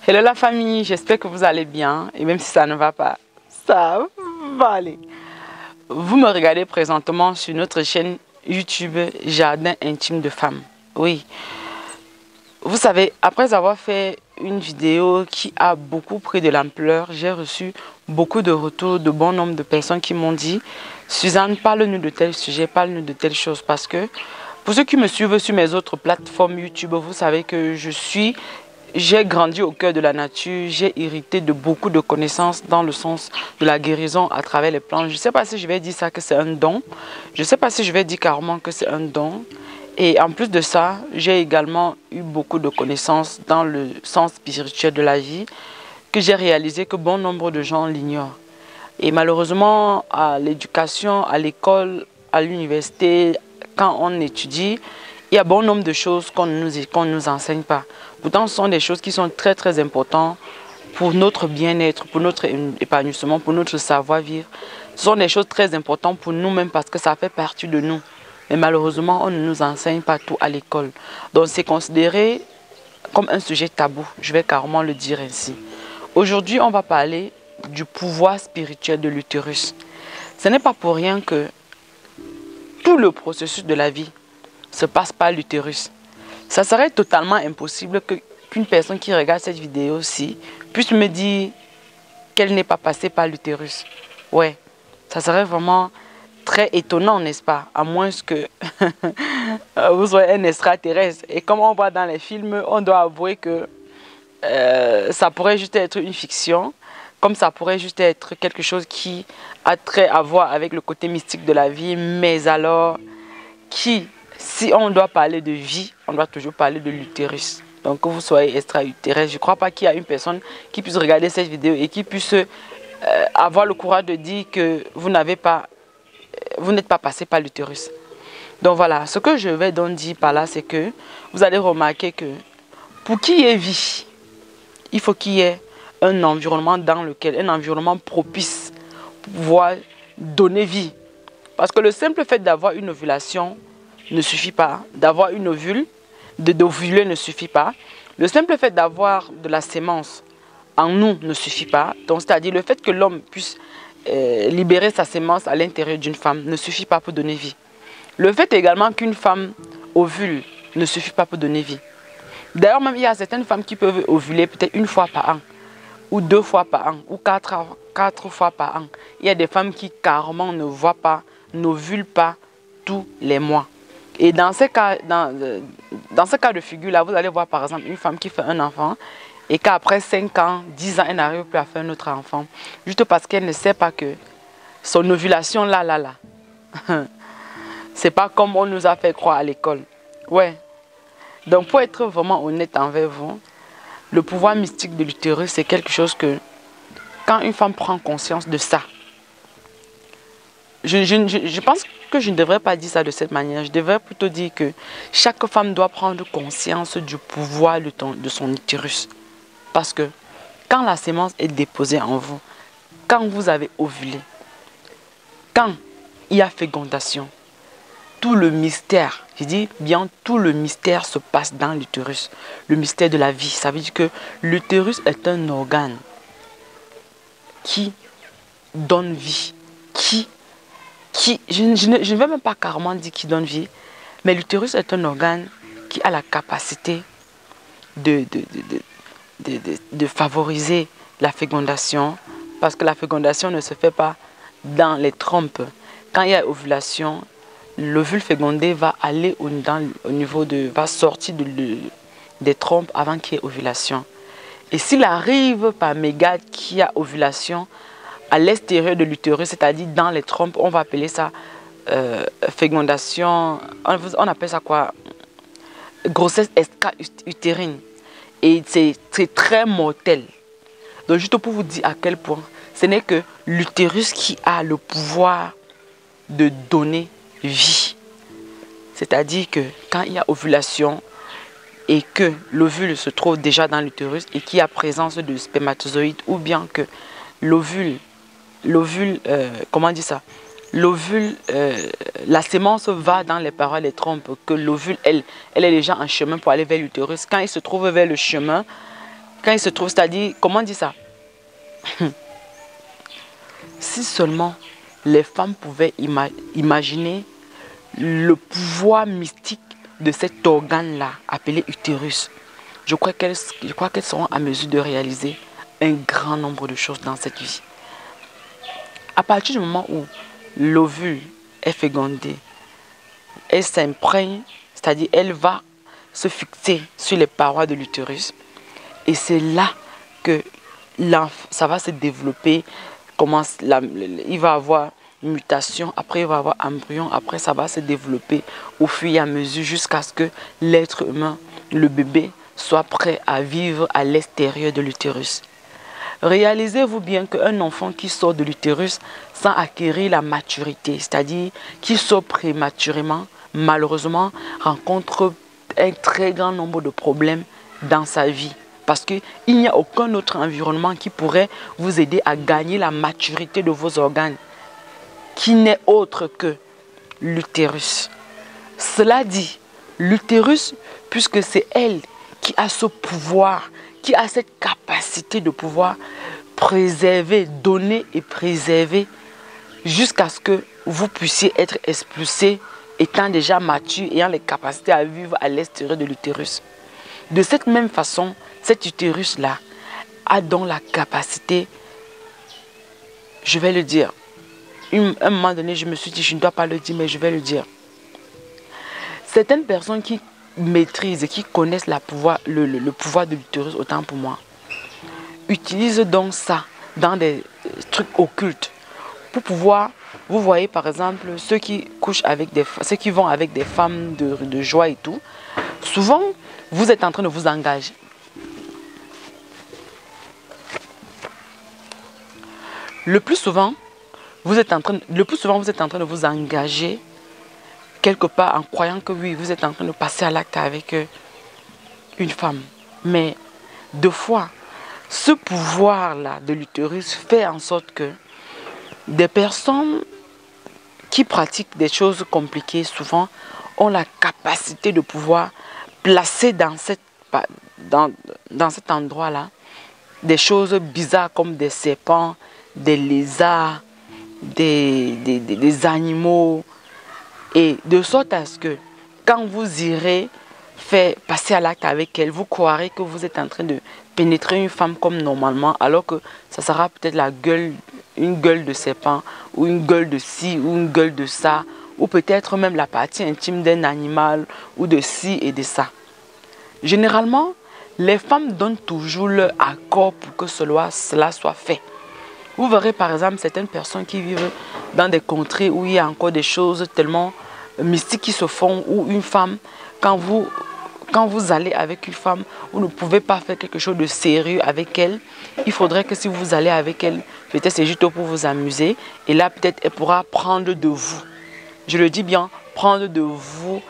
Hello la famille, j'espère que vous allez bien et même si ça ne va pas, ça va aller. Vous me regardez présentement sur notre chaîne YouTube Jardin Intime de Femmes. Oui, vous savez, après avoir fait une vidéo qui a beaucoup pris de l'ampleur, j'ai reçu beaucoup de retours de bon nombre de personnes qui m'ont dit Suzanne, parle-nous de tel sujet, parle-nous de telle chose parce que pour ceux qui me suivent sur mes autres plateformes YouTube, vous savez que j'ai grandi au cœur de la nature, j'ai hérité de beaucoup de connaissances dans le sens de la guérison à travers les plantes. Je ne sais pas si je vais dire ça que c'est un don. Je ne sais pas si je vais dire carrément que c'est un don. Et en plus de ça, j'ai également eu beaucoup de connaissances dans le sens spirituel de la vie que j'ai réalisé que bon nombre de gens l'ignorent. Et malheureusement, à l'éducation, à l'école, à l'université, quand on étudie, il y a bon nombre de choses qu'on ne nous enseigne pas. Pourtant, ce sont des choses qui sont très très importantes pour notre bien-être, pour notre épanouissement, pour notre savoir-vivre. Ce sont des choses très importantes pour nous-mêmes parce que ça fait partie de nous. Mais malheureusement, on ne nous enseigne pas tout à l'école. Donc c'est considéré comme un sujet tabou. Je vais carrément le dire ainsi. Aujourd'hui, on va parler du pouvoir spirituel de l'utérus. Ce n'est pas pour rien que tout le processus de la vie se passe par l'utérus. Ça serait totalement impossible qu'une personne qui regarde cette vidéo-ci puisse me dire qu'elle n'est pas passée par l'utérus. Ouais, ça serait vraiment très étonnant, n'est-ce pas? À moins que vous soyez un extraterrestre. Et comme on voit dans les films, on doit avouer que ça pourrait juste être une fiction, comme ça pourrait juste être quelque chose qui a trait à voir avec le côté mystique de la vie, mais alors si on doit parler de vie, on doit toujours parler de l'utérus. Donc que vous soyez extra-utérus, je ne crois pas qu'il y a une personne qui puisse regarder cette vidéo et qui puisse avoir le courage de dire que vous n'êtes pas passé par l'utérus. Donc voilà, ce que je vais donc dire par là, c'est que vous allez remarquer que pour qu'il y ait vie, il faut qu'il y ait un environnement un environnement propice pour pouvoir donner vie. Parce que le simple fait d'avoir une ovulation ne suffit pas. D'avoir une ovule, d'ovuler ne suffit pas. Le simple fait d'avoir de la sémence en nous ne suffit pas. Donc c'est-à-dire le fait que l'homme puisse libérer sa sémence à l'intérieur d'une femme ne suffit pas pour donner vie. Le fait également qu'une femme ovule ne suffit pas pour donner vie. D'ailleurs, même il y a certaines femmes qui peuvent ovuler peut-être une fois par an, ou 2 fois par an, ou 4 fois par an. Il y a des femmes qui carrément ne voient pas, n'ovulent pas tous les mois. Et dans ce cas de figure-là, vous allez voir par exemple une femme qui fait un enfant et qu'après 5 ans, 10 ans, elle n'arrive plus à faire un autre enfant. Juste parce qu'elle ne sait pas que son ovulation là, c'est pas comme on nous a fait croire à l'école. Ouais. Donc pour être vraiment honnête envers vous, le pouvoir mystique de l'utérus, c'est quelque chose que quand une femme prend conscience de ça, je pense que je ne devrais pas dire ça de cette manière. Je devrais plutôt dire que chaque femme doit prendre conscience du pouvoir de son utérus. Parce que quand la sémence est déposée en vous, quand vous avez ovulé, quand il y a fécondation, tout le mystère, je dis bien tout le mystère se passe dans l'utérus. Le mystère de la vie, ça veut dire que l'utérus est un organe qui donne vie, je ne vais même pas carrément dire qui donne vie, mais l'utérus est un organe qui a la capacité de favoriser la fécondation, parce que la fécondation ne se fait pas dans les trompes. Quand il y a ovulation, l'ovule fécondé va aller va sortir des trompes avant qu'il y ait ovulation. Et s'il arrive par mégarde qu'il y a ovulation à l'extérieur de l'utérus, c'est-à-dire dans les trompes, on va appeler ça fécondation, on appelle ça quoi? Grossesse extra-utérine. Et c'est très mortel. Donc juste pour vous dire à quel point ce n'est que l'utérus qui a le pouvoir de donner vie. C'est-à-dire que quand il y a ovulation et que l'ovule se trouve déjà dans l'utérus et qu'il y a présence de spermatozoïdes, ou bien que la sémence va dans les parois des trompes, que l'ovule, elle est déjà en chemin pour aller vers l'utérus. Quand il se trouve vers le chemin, Quand il se trouve, c'est-à-dire, comment on dit ça? Si seulement les femmes pouvaient imaginer le pouvoir mystique de cet organe-là, appelé utérus, je crois qu'elles seront à mesure de réaliser un grand nombre de choses dans cette vie. À partir du moment où l'ovule est fécondé, elle s'imprègne, c'est-à-dire elle va se fixer sur les parois de l'utérus. Et c'est là que ça va se développer. Il va avoir une mutation, après il va avoir embryon, après ça va se développer au fur et à mesure jusqu'à ce que l'être humain, le bébé, soit prêt à vivre à l'extérieur de l'utérus. Réalisez-vous bien qu'un enfant qui sort de l'utérus sans acquérir la maturité, c'est-à-dire qui sort prématurément, malheureusement, rencontre un très grand nombre de problèmes dans sa vie. Parce qu'il n'y a aucun autre environnement qui pourrait vous aider à gagner la maturité de vos organes, qui n'est autre que l'utérus. Cela dit, l'utérus, puisque c'est elle qui a ce pouvoir, qui a cette capacité de pouvoir préserver, donner et préserver jusqu'à ce que vous puissiez être expulsé, étant déjà mature, ayant les capacités à vivre à l'extérieur de l'utérus. De cette même façon, cet utérus-là a donc la capacité, je vais le dire, à un moment donné, je me suis dit, je ne dois pas le dire, mais je vais le dire. Certaines personnes qui maîtrisent et qui connaissent le pouvoir de l'utérus, autant pour moi, utilisent donc ça dans des trucs occultes pour pouvoir, vous voyez par exemple, ceux qui couchent avec ceux qui vont avec des femmes de joie et tout, souvent, vous êtes en train de vous engager. Le plus souvent, vous êtes en train de vous engager quelque part en croyant que oui, vous êtes en train de passer à l'acte avec une femme. Mais deux fois, ce pouvoir-là de l'utérus fait en sorte que des personnes qui pratiquent des choses compliquées souvent ont la capacité de pouvoir placer dans cet endroit-là des choses bizarres comme des serpents, des lézards, des animaux, et de sorte à ce que quand vous irez faire passer à l'acte avec elle, vous croirez que vous êtes en train de pénétrer une femme comme normalement, alors que ça sera peut-être une gueule de serpent, ou une gueule de ci, ou une gueule de ça, ou peut-être même la partie intime d'un animal, ou de ci et de ça. Généralement, les femmes donnent toujours leur accord pour que cela soit fait. Vous verrez par exemple certaines personnes qui vivent dans des contrées où il y a encore des choses tellement mystiques qui se font, où une femme, quand vous allez avec une femme, vous ne pouvez pas faire quelque chose de sérieux avec elle. Il faudrait que si vous allez avec elle, peut-être c'est juste pour vous amuser. Et là, peut-être elle pourra prendre de vous. Je le dis bien, prendre de vous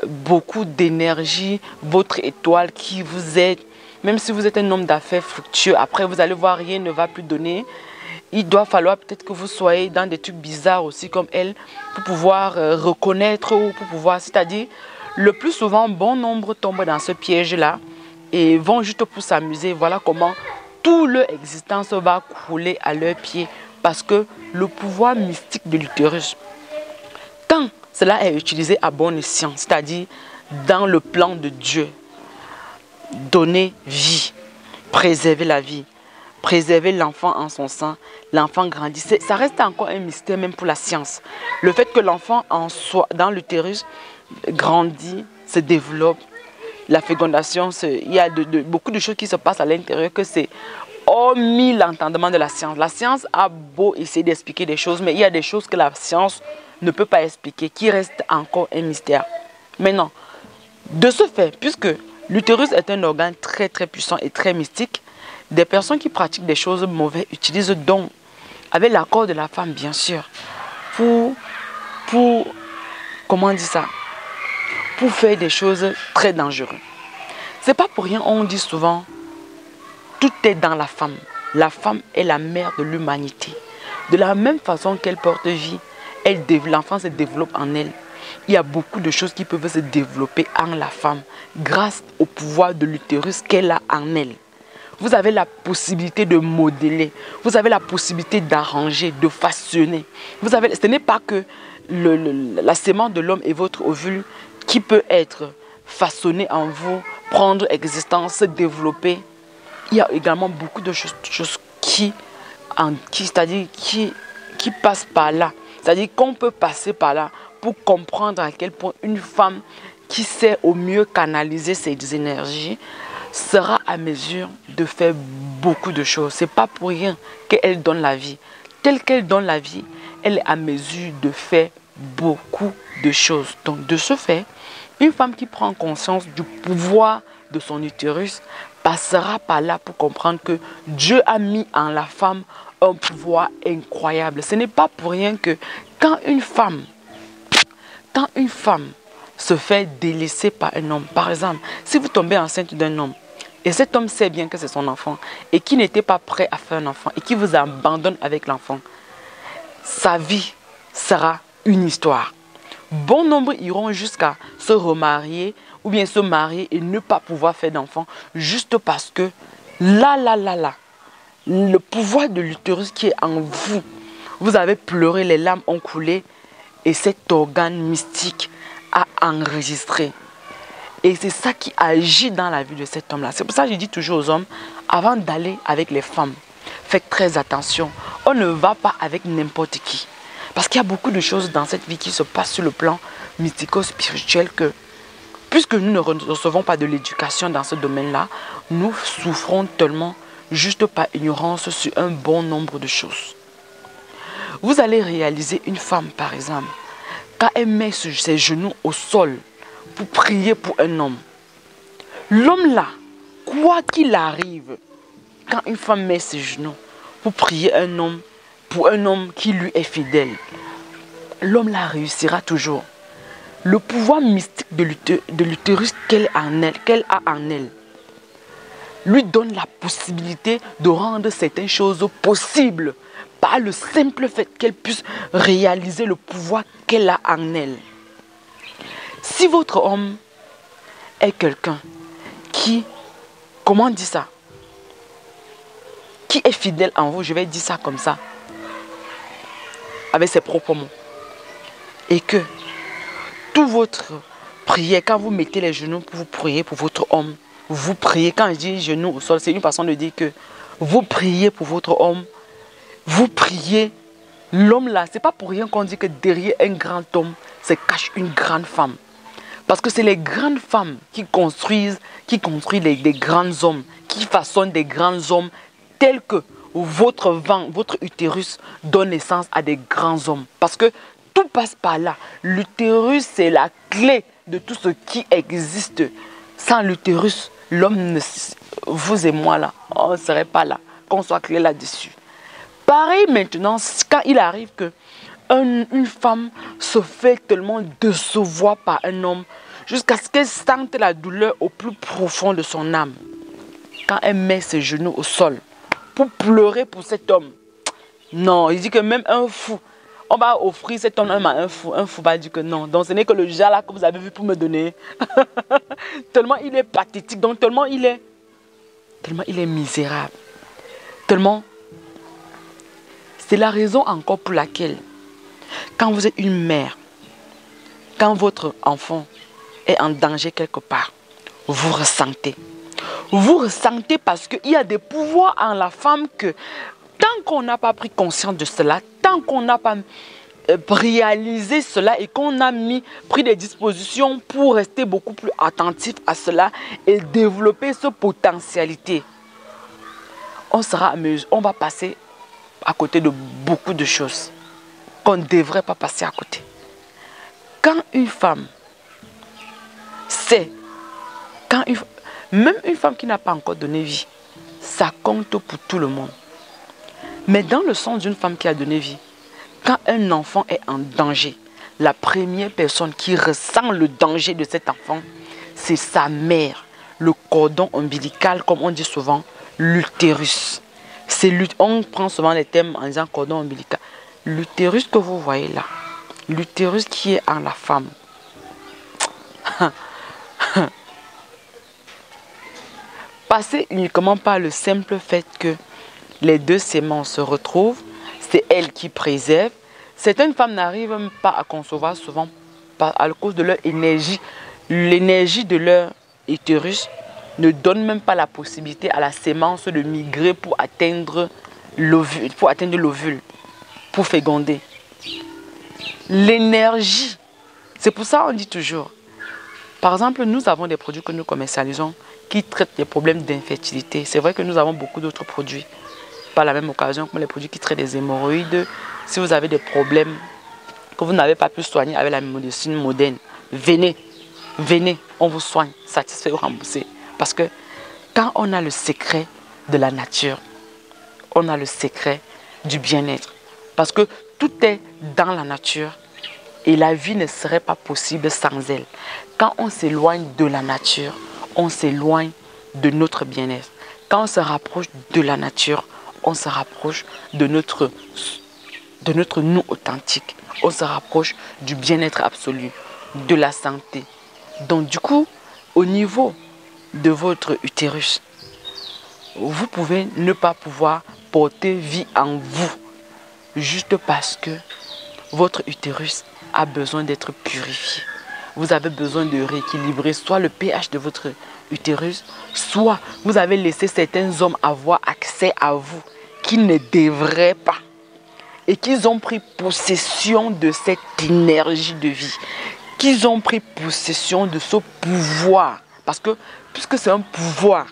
beaucoup d'énergie, votre étoile qui vous aide. Même si vous êtes un homme d'affaires fructueux, après vous allez voir, rien ne va plus donner. Il doit falloir peut-être que vous soyez dans des trucs bizarres aussi comme elle pour pouvoir reconnaître ou pour pouvoir, c'est-à-dire, le plus souvent, bon nombre tombent dans ce piège-là et vont juste pour s'amuser. Voilà comment toute leur existence va couler à leurs pieds parce que le pouvoir mystique de l'utérus, quand cela est utilisé à bon escient, c'est-à-dire dans le plan de Dieu, donner vie, préserver la vie, préserver l'enfant en son sein, l'enfant grandit. Ça reste encore un mystère même pour la science. Le fait que l'enfant en soit dans l'utérus grandit, se développe, la fécondation, il y a beaucoup de choses qui se passent à l'intérieur que c'est hormis l'entendement de la science. La science a beau essayer d'expliquer des choses, mais il y a des choses que la science ne peut pas expliquer, qui restent encore un mystère. Maintenant, de ce fait, puisque l'utérus est un organe très très puissant et très mystique, des personnes qui pratiquent des choses mauvaises utilisent donc, avec l'accord de la femme bien sûr, pour comment on dit ça, pour faire des choses très dangereuses. C'est pas pour rien, on dit souvent, tout est dans la femme. La femme est la mère de l'humanité. De la même façon qu'elle porte vie, l'enfant se développe en elle. Il y a beaucoup de choses qui peuvent se développer en la femme grâce au pouvoir de l'utérus qu'elle a en elle. Vous avez la possibilité de modeler. Vous avez la possibilité d'arranger, de façonner. Ce n'est pas que la sémence de l'homme et votre ovule qui peut être façonné en vous, prendre existence, se développer. Il y a également beaucoup de choses qui passent par là. C'est-à-dire qu'on peut passer par là pour comprendre à quel point une femme qui sait au mieux canaliser ses énergies sera à mesure de faire beaucoup de choses. Ce n'est pas pour rien qu'elle donne la vie. Telle qu'elle donne la vie, elle est à mesure de faire beaucoup de choses. Donc de ce fait, une femme qui prend conscience du pouvoir de son utérus passera par là pour comprendre que Dieu a mis en la femme un pouvoir incroyable. Ce n'est pas pour rien que quand une femme se fait délaisser par un homme, par exemple, si vous tombez enceinte d'un homme, et cet homme sait bien que c'est son enfant, et qui n'était pas prêt à faire un enfant, et qui vous abandonne avec l'enfant, sa vie sera une histoire. Bon nombre iront jusqu'à se remarier, ou bien se marier et ne pas pouvoir faire d'enfant, juste parce que le pouvoir de l'utérus qui est en vous, vous avez pleuré, les larmes ont coulé, et cet organe mystique a enregistré. Et c'est ça qui agit dans la vie de cet homme-là. C'est pour ça que je dis toujours aux hommes, avant d'aller avec les femmes, faites très attention. On ne va pas avec n'importe qui. Parce qu'il y a beaucoup de choses dans cette vie qui se passent sur le plan mystico-spirituel que, puisque nous ne recevons pas de l'éducation dans ce domaine-là, nous souffrons tellement juste par ignorance sur un bon nombre de choses. Vous allez réaliser une femme, par exemple, quand elle met ses genoux au sol pour prier pour un homme. L'homme là, quoi qu'il arrive, quand une femme met ses genoux pour prier pour un homme qui lui est fidèle, l'homme là réussira toujours. Le pouvoir mystique de l'utérus qu'elle a en elle lui donne la possibilité de rendre certaines choses possibles par le simple fait qu'elle puisse réaliser le pouvoir qu'elle a en elle. Si votre homme est quelqu'un qui, comment on dit ça, qui est fidèle en vous, je vais dire ça comme ça, avec ses propres mots, et que toute votre prière, quand vous mettez les genoux pour vous prier pour votre homme, vous priez, quand je dis genoux au sol, c'est une façon de dire que vous priez pour votre homme, vous priez l'homme là. C'est pas pour rien qu'on dit que derrière un grand homme se cache une grande femme. Parce que c'est les grandes femmes qui construisent les grands hommes, qui façonnent des grands hommes tels que votre ventre, votre utérus donne naissance à des grands hommes. Parce que tout passe par là. L'utérus, c'est la clé de tout ce qui existe. Sans l'utérus, l'homme, vous et moi là, on ne serait pas là, qu'on soit clé là-dessus. Pareil maintenant, quand il arrive que une femme se fait tellement décevoir par un homme jusqu'à ce qu'elle sente la douleur au plus profond de son âme. Quand elle met ses genoux au sol pour pleurer pour cet homme. Non, il dit que même un fou, on va offrir cet homme à un fou. Un fou va dire que non. Donc ce n'est que le genre là que vous avez vu pour me donner. Tellement il est pathétique, donc tellement il est misérable. Tellement. C'est la raison encore pour laquelle, quand vous êtes une mère, quand votre enfant est en danger quelque part, vous ressentez. Vous ressentez parce qu'il y a des pouvoirs en la femme que, tant qu'on n'a pas pris conscience de cela, tant qu'on n'a pas réalisé cela et qu'on a pris des dispositions pour rester beaucoup plus attentif à cela et développer cette potentialité, on va passer à côté de beaucoup de choses qu'on ne devrait pas passer à côté. Quand une femme sait, même une femme qui n'a pas encore donné vie, ça compte pour tout le monde. Mais dans le sens d'une femme qui a donné vie, quand un enfant est en danger, la première personne qui ressent le danger de cet enfant, c'est sa mère, le cordon ombilical, comme on dit souvent, l'utérus. On prend souvent les thèmes en disant cordon ombilical. L'utérus que vous voyez là, l'utérus qui est en la femme, Passez uniquement par le simple fait que les deux semences se retrouvent, c'est elle qui préserve. Certaines femmes n'arrivent même pas à concevoir souvent à cause de leur énergie. L'énergie de leur utérus ne donne même pas la possibilité à la sémence de migrer pour atteindre l'ovule, pour féconder. L'énergie, c'est pour ça qu'on dit toujours, par exemple, nous avons des produits que nous commercialisons qui traitent les problèmes d'infertilité. C'est vrai que nous avons beaucoup d'autres produits par la même occasion, comme les produits qui traitent les hémorroïdes. Si vous avez des problèmes que vous n'avez pas pu soigner avec la médecine moderne, venez, on vous soigne, satisfait ou remboursé. Parce que quand on a le secret de la nature, on a le secret du bien-être. Parce que tout est dans la nature et la vie ne serait pas possible sans elle. Quand on s'éloigne de la nature, on s'éloigne de notre bien-être. Quand on se rapproche de la nature, on se rapproche de notre nous authentique. On se rapproche du bien-être absolu, de la santé. Donc du coup, au niveau de votre utérus, vous pouvez ne pas pouvoir porter vie en vous juste parce que votre utérus a besoin d'être purifié. Vous avez besoin de rééquilibrer soit le pH de votre utérus, soit vous avez laissé certains hommes avoir accès à vous qui ne devraient pas et qu'ils ont pris possession de cette énergie de vie, qu'ils ont pris possession de ce pouvoir. Parce que puisque c'est un pouvoir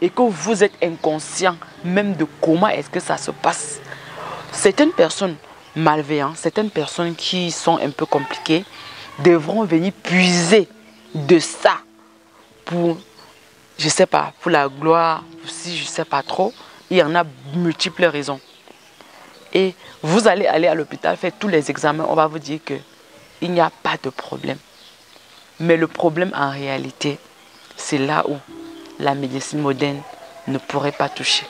et que vous êtes inconscient même de comment est-ce que ça se passe, certaines personnes malveillantes, certaines personnes qui sont un peu compliquées devront venir puiser de ça pour, je sais pas, pour la gloire, si je sais pas trop. Il y en a multiples raisons. Et vous allez aller à l'hôpital, faire tous les examens, on va vous dire qu'il n'y a pas de problème. Mais le problème en réalité, c'est là où la médecine moderne ne pourrait pas toucher.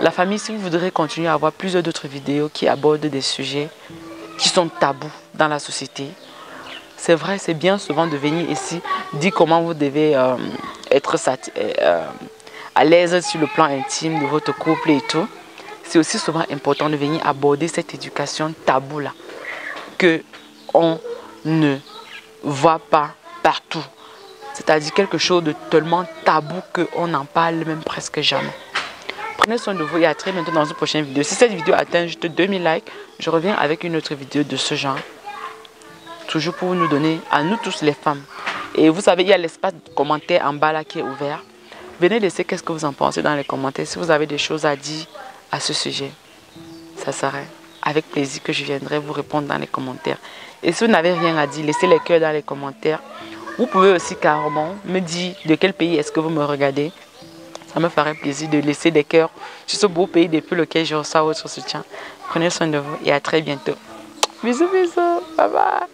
La famille, si vous voudrez continuer à voir plusieurs d'autres vidéos qui abordent des sujets qui sont tabous dans la société, c'est vrai, c'est bien souvent de venir ici, dire comment vous devez être à l'aise sur le plan intime de votre couple et tout. C'est aussi souvent important de venir aborder cette éducation taboue là, qu'on ne voit pas partout. C'est-à-dire quelque chose de tellement tabou qu'on n'en parle même presque jamais. Prenez soin de vous et à très bientôt dans une prochaine vidéo. Si cette vidéo atteint juste 2000 likes, je reviens avec une autre vidéo de ce genre. Toujours pour nous donner, à nous tous les femmes. Et vous savez, il y a l'espace de commentaires en bas là qui est ouvert. Venez laisser qu'est-ce que vous en pensez dans les commentaires. Si vous avez des choses à dire à ce sujet, ça serait avec plaisir que je viendrai vous répondre dans les commentaires. Et si vous n'avez rien à dire, laissez les cœurs dans les commentaires. Vous pouvez aussi carrément me dire de quel pays est-ce que vous me regardez. Ça me ferait plaisir de laisser des cœurs sur ce beau pays depuis lequel je reçois votre soutien. Prenez soin de vous et à très bientôt. Bisous, bisous. Bye bye.